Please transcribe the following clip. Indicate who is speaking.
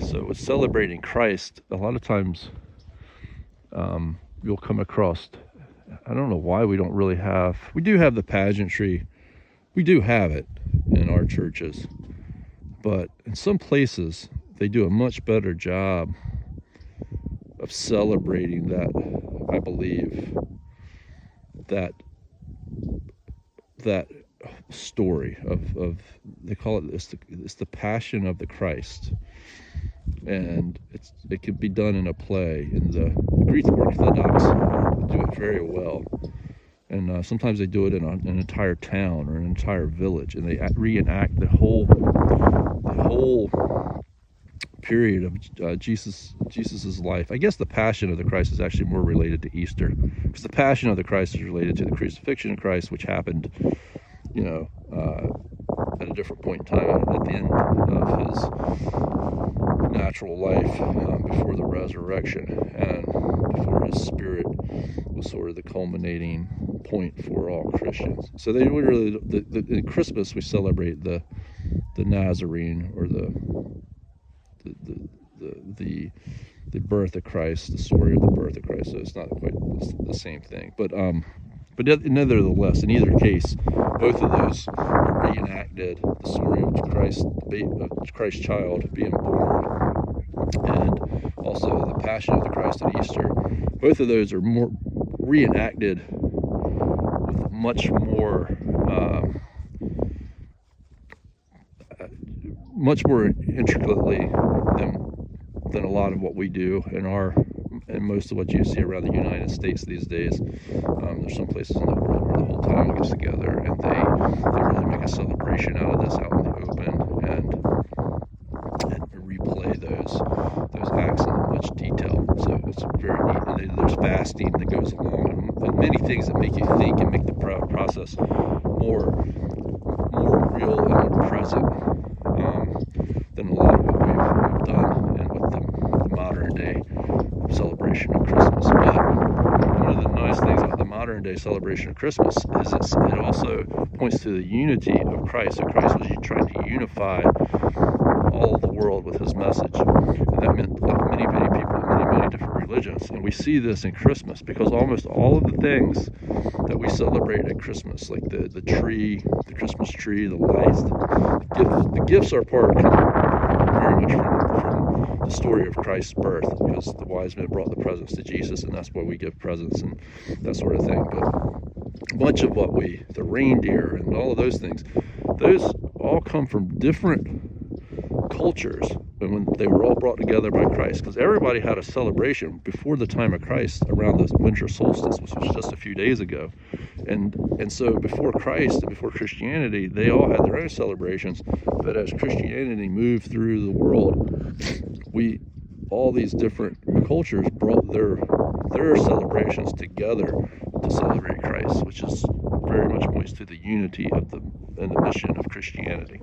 Speaker 1: So with celebrating Christ, a lot of times you'll come across, I don't know why we do have the pageantry. We do have it in our churches, but in some places they do a much better job of celebrating that, I believe, that story of they call it it's the passion of the Christ, and it can be done in a play. And the Greek Orthodox do it very well, and sometimes they do it in an entire town or an entire village, and they reenact the whole period of Jesus's life. I guess the Passion of the Christ is actually more related to Easter, because the Passion of the Christ is related to the crucifixion of Christ, which happened, at a different point in time at the end of his natural life, before the resurrection, and before his spirit was sort of the culminating point for all Christians. So they would really, in Christmas we celebrate the Nazarene, or the birth of Christ, the story of the birth of Christ. So it's not quite the same thing, but nevertheless, in either case, both of those reenacted the story of Christ, Christ's child being born, and also the Passion of the Christ at Easter. Both of those are more reenacted with much more intricately than a lot of what we do and most of what you see around the United States these days. There's some places in the world where the whole town gets together and they really make a celebration out of this out in the open, and replay those acts in much detail. So it's very neat. And there's fasting that goes along, and many things that make you think and make the process more real and more present than a lot of what we've done and with the modern day celebration of Christmas. But one of the nice things about the modern day celebration of Christmas is it also points to the unity of Christ. So Christ was trying to unify all of the world with his message, and that meant many people, many different religions. And we see this in Christmas, because almost all of the things that we celebrate at Christmas, like the tree, the Christmas tree, the lights, the gifts are very much from the story of Christ's birth, because the wise men brought the presents to Jesus, and that's why we give presents and that sort of thing. But much of what the reindeer and all of those things, those all come from different cultures, and when they were all brought together by Christ, because everybody had a celebration before the time of Christ around the winter solstice, which was just a few days ago, and so before Christ and before Christianity, they all had their own celebrations. But as Christianity moved through the world, all these different cultures brought their celebrations together to celebrate Christ, which is very much points to the unity and the mission of Christianity.